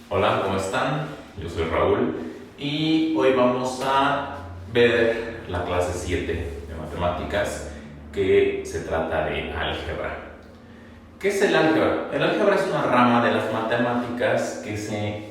Hola, ¿cómo están? Yo soy Raúl y hoy vamos a ver la clase 7 de matemáticas que se trata de álgebra. ¿Qué es el álgebra? El álgebra es una rama de las matemáticas que se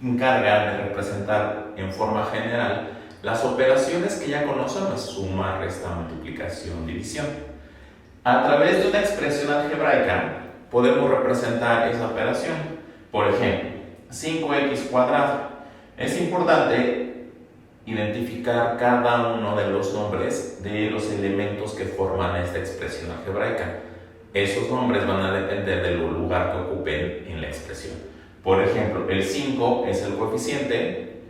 encarga de representar en forma general las operaciones que ya conocemos: suma, resta, multiplicación, división. A través de una expresión algebraica podemos representar esa operación. Por ejemplo, 5x cuadrado. Es importante identificar cada uno de los nombres de los elementos que forman esta expresión algebraica. Esos nombres van a depender del lugar que ocupen en la expresión. Por ejemplo, el 5 es el coeficiente,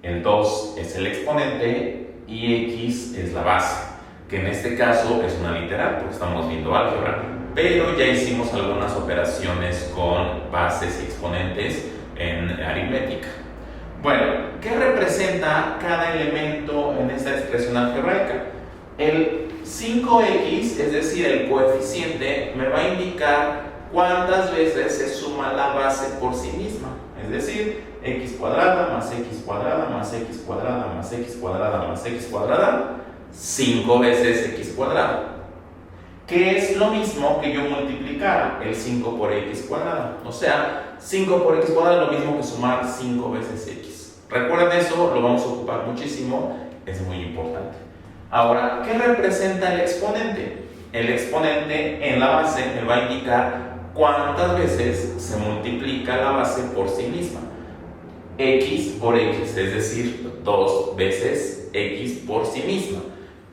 el 2 es el exponente y x es la base, que en este caso es una literal porque estamos viendo álgebra, pero ya hicimos algunas operaciones con bases y exponentes en aritmética. Bueno, ¿qué representa cada elemento en esta expresión algebraica? El 5x, es decir, el coeficiente, me va a indicar cuántas veces se suma la base por sí misma, es decir, x cuadrada más x cuadrada más x cuadrada más x cuadrada más x cuadrada, 5 veces x cuadrado, que es lo mismo que yo multiplicara el 5 por x cuadrada. O sea, 5 por x cuadrada es lo mismo que sumar 5 veces x. Recuerden eso, lo vamos a ocupar muchísimo, es muy importante. Ahora, ¿qué representa el exponente? El exponente en la base me va a indicar cuántas veces se multiplica la base por sí misma. X por x, es decir, 2 veces x por sí misma.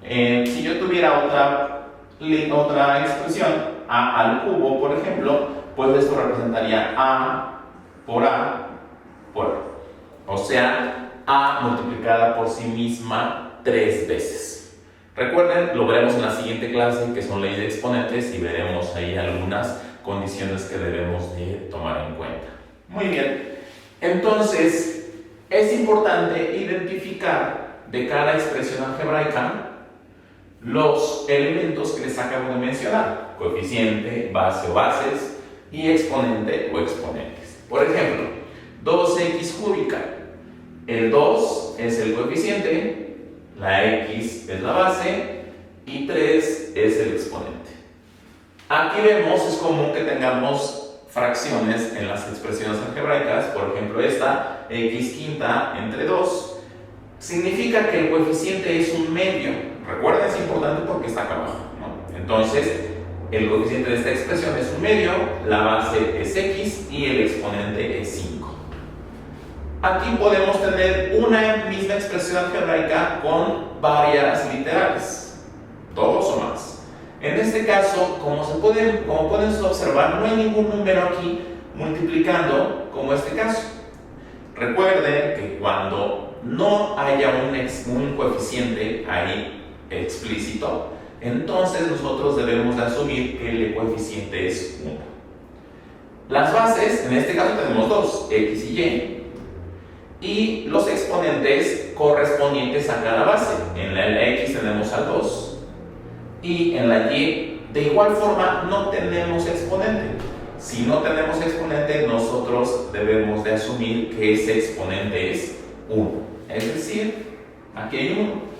Si yo tuviera otra expresión, a al cubo, por ejemplo, pues esto representaría a por a por a. O sea, a multiplicada por sí misma 3 veces. Recuerden, lo veremos en la siguiente clase, que son leyes de exponentes, y veremos ahí algunas condiciones que debemos de tomar en cuenta. Muy bien, entonces es importante identificar de cada expresión algebraica los elementos que les acabo de mencionar: coeficiente, base o bases, y exponente o exponentes. Por ejemplo, 2x cúbica. El 2 es el coeficiente, la x es la base y 3 es el exponente. Aquí vemos, es común que tengamos fracciones en las expresiones algebraicas. Por ejemplo, esta, x quinta entre 2, significa que el coeficiente es un medio. Recuerden, es importante porque está acá abajo, ¿no? Entonces, el coeficiente de esta expresión es un medio, la base es x y el exponente es 5. Aquí podemos tener una misma expresión algebraica con varias literales, 2 o más. En este caso, como pueden observar, no hay ningún número aquí multiplicando como este caso. Recuerden que cuando no haya un coeficiente ahí explícito, entonces nosotros debemos de asumir que el coeficiente es 1. Las bases, en este caso tenemos 2, x y los exponentes correspondientes a cada base. En la x tenemos al 2 y en la y de igual forma no tenemos exponente. Si no tenemos exponente, nosotros debemos de asumir que ese exponente es 1. Es decir, aquí hay 1,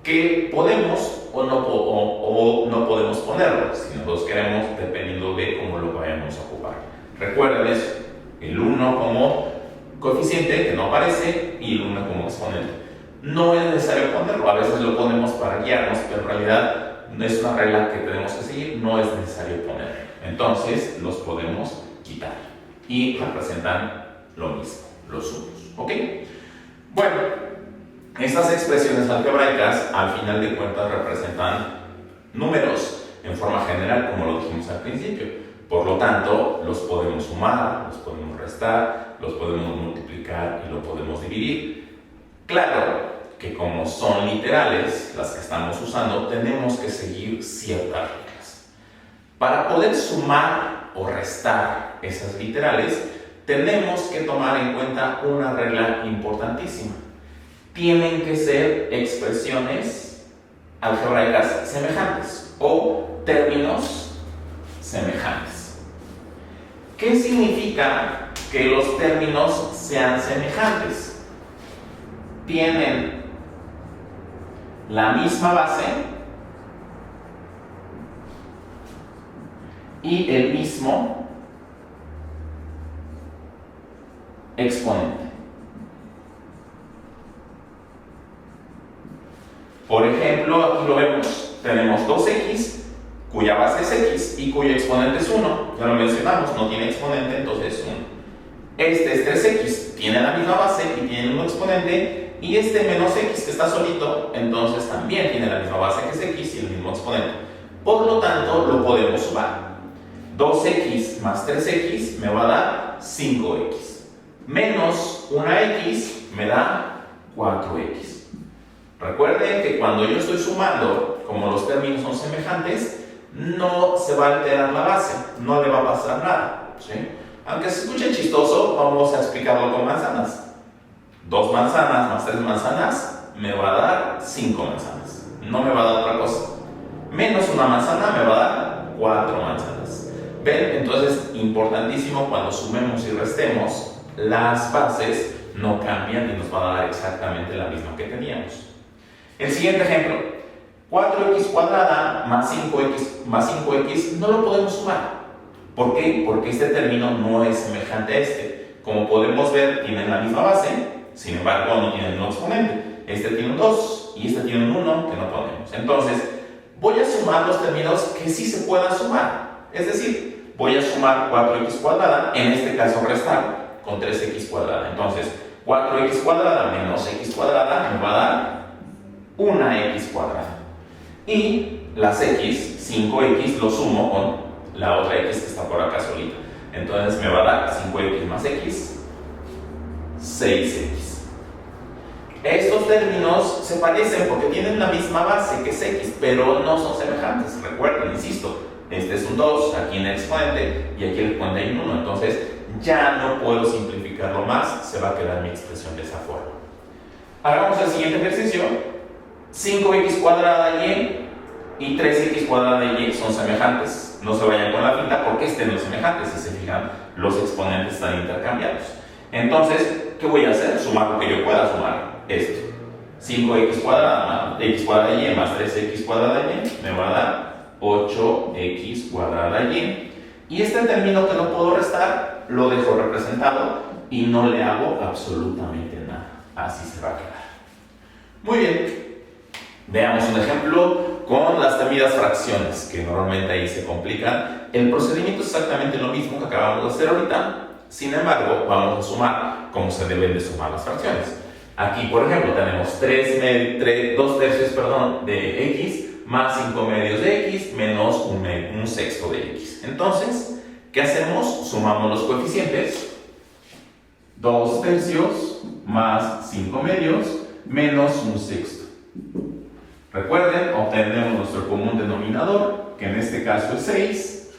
que podemos o no podemos ponerlo, si nosotros queremos, dependiendo de cómo lo vayamos a ocupar. Recuerden eso, el 1 como coeficiente, que no aparece, y el 1 como exponente. No es necesario ponerlo, a veces lo ponemos para guiarnos, pero en realidad no es una regla que tenemos que seguir, no es necesario ponerlo. Entonces los podemos quitar y representan lo mismo, los unos. ¿Ok? Bueno, estas expresiones algebraicas al final de cuentas representan números en forma general, como lo dijimos al principio. Por lo tanto, los podemos sumar, los podemos restar, los podemos multiplicar y lo podemos dividir. Claro que como son literales las que estamos usando, tenemos que seguir ciertas reglas. Para poder sumar o restar esas literales, tenemos que tomar en cuenta una regla importantísima. Tienen que ser expresiones algebraicas semejantes o términos semejantes. ¿Qué significa que los términos sean semejantes. Tienen la misma base y el mismo exponente. Por ejemplo, aquí lo vemos, tenemos 2x cuya base es x y cuyo exponente es 1, ya lo mencionamos, no tiene exponente, entonces es 1. Este es 3x, tiene la misma base y tiene un exponente, y este menos x que está solito, entonces también tiene la misma base que es x y el mismo exponente. Por lo tanto, lo podemos sumar. 2x más 3x me va a dar 5x, menos una x me da 4x. Recuerden que cuando yo estoy sumando, como los términos son semejantes, no se va a alterar la base, no le va a pasar nada, ¿sí? Aunque se escuche chistoso, vamos a explicarlo con manzanas. 2 manzanas más 3 manzanas me va a dar 5 manzanas, no me va a dar otra cosa. Menos una manzana me va a dar 4 manzanas. ¿Ven? Entonces, importantísimo, cuando sumemos y restemos, las bases no cambian y nos va a dar exactamente la misma que teníamos. El siguiente ejemplo, 4x cuadrada más 5x no lo podemos sumar. ¿Por qué? Porque este término no es semejante a este. Como podemos ver, tienen la misma base, sin embargo no tienen un exponente. Este tiene un 2 y este tiene un 1 que no ponemos. Entonces, voy a sumar los términos que sí se puedan sumar. Es decir, voy a sumar 4x cuadrada, en este caso restar, con 3x cuadrada. Entonces, 4x cuadrada menos x cuadrada me va a dar una x cuadrada. Y las x, 5x, lo sumo con la otra x que está por acá solita. Entonces me va a dar 5x más x, 6x. Estos términos se parecen porque tienen la misma base que es x, pero no son semejantes. Recuerden, insisto, este es un 2, aquí en el exponente, y aquí el exponente hay un 1. Entonces ya no puedo simplificarlo más, se va a quedar mi expresión de esa forma. Hagamos el siguiente ejercicio. 5x cuadrada y 3x cuadrada y son semejantes. No se vayan con la finta porque este no es semejante. Si se fijan, los exponentes están intercambiados. Entonces, ¿qué voy a hacer? Sumar lo que yo pueda sumar. Esto. 5x cuadrada y más 3x cuadrada y me va a dar 8x cuadrada y. Y este término que no puedo restar, lo dejo representado y no le hago absolutamente nada. Así se va a quedar. Muy bien. Veamos un ejemplo con las temidas fracciones, que normalmente ahí se complican. El procedimiento es exactamente lo mismo que acabamos de hacer ahorita. Sin embargo, vamos a sumar como se deben de sumar las fracciones. Aquí, por ejemplo, tenemos 2 tercios de x más 5 medios de x menos un sexto de x. Entonces, ¿qué hacemos? Sumamos los coeficientes. 2 tercios más 5 medios menos un sexto. Recuerden, obtenemos nuestro común denominador, que en este caso es 6,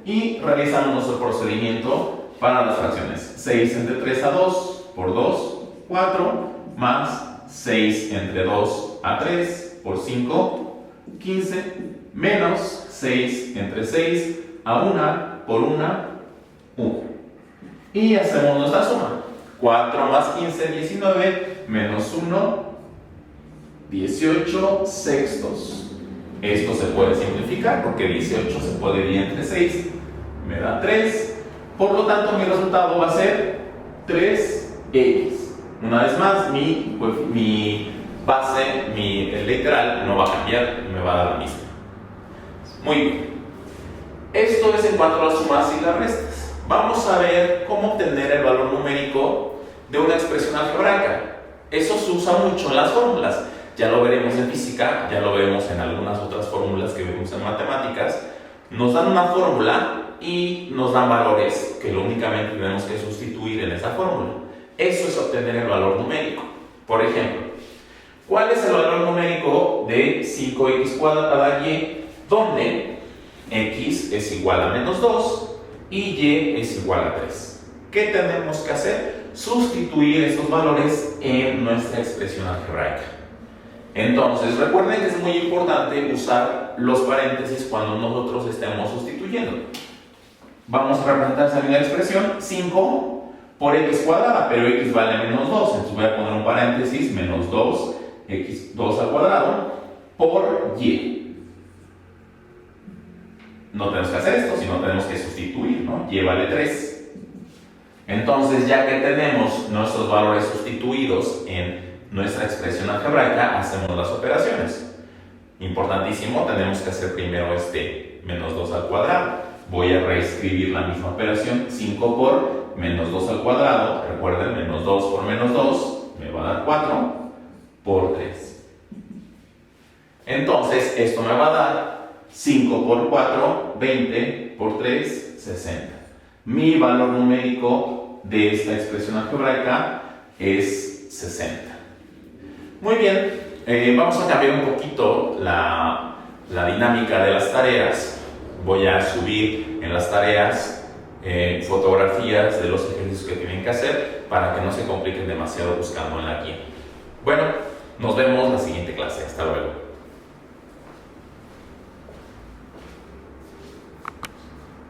y realizamos nuestro procedimiento para las fracciones. 6 entre 3 a 2 por 2, 4, más 6 entre 2 a 3 por 5, 15, menos 6 entre 6 a 1 por 1, 1. Y hacemos nuestra suma. 4 más 15, 19, menos 1, 18 sextos. Esto se puede simplificar porque 18 se puede dividir entre 6, me da 3. Por lo tanto, mi resultado va a ser 3x. Una vez más, mi base, mi literal, no va a cambiar y me va a dar la misma. Muy bien. Esto es en cuanto a las sumas y las restas. Vamos a ver cómo obtener el valor numérico de una expresión algebraica. Eso se usa mucho en las fórmulas. Ya lo veremos en física, ya lo veremos en algunas otras fórmulas que vemos en matemáticas. Nos dan una fórmula y nos dan valores que únicamente tenemos que sustituir en esa fórmula. Eso es obtener el valor numérico. Por ejemplo, ¿cuál es el valor numérico de 5x cuadrada y donde x es igual a menos 2 y y es igual a 3? ¿Qué tenemos que hacer? Sustituir estos valores en nuestra expresión algebraica. Entonces, recuerden que es muy importante usar los paréntesis cuando nosotros estemos sustituyendo. Vamos a representar esa misma expresión. 5 por x cuadrada, pero x vale menos 2, entonces voy a poner un paréntesis, menos 2, x2 al cuadrado, por y. No tenemos que hacer esto, sino tenemos que sustituir, ¿no? Y vale 3. Entonces, ya que tenemos nuestros valores sustituidos en nuestra expresión algebraica, hacemos las operaciones. Importantísimo, tenemos que hacer primero este menos 2 al cuadrado. Voy a reescribir la misma operación, 5 por menos 2 al cuadrado. Recuerden, menos 2 por menos 2 me va a dar 4 por 3. Entonces, esto me va a dar 5 por 4, 20 por 3, 60. Mi valor numérico de esta expresión algebraica es 60. Muy bien, vamos a cambiar un poquito la dinámica de las tareas. Voy a subir en las tareas fotografías de los ejercicios que tienen que hacer para que no se compliquen demasiado buscando en la guía. Bueno, nos vemos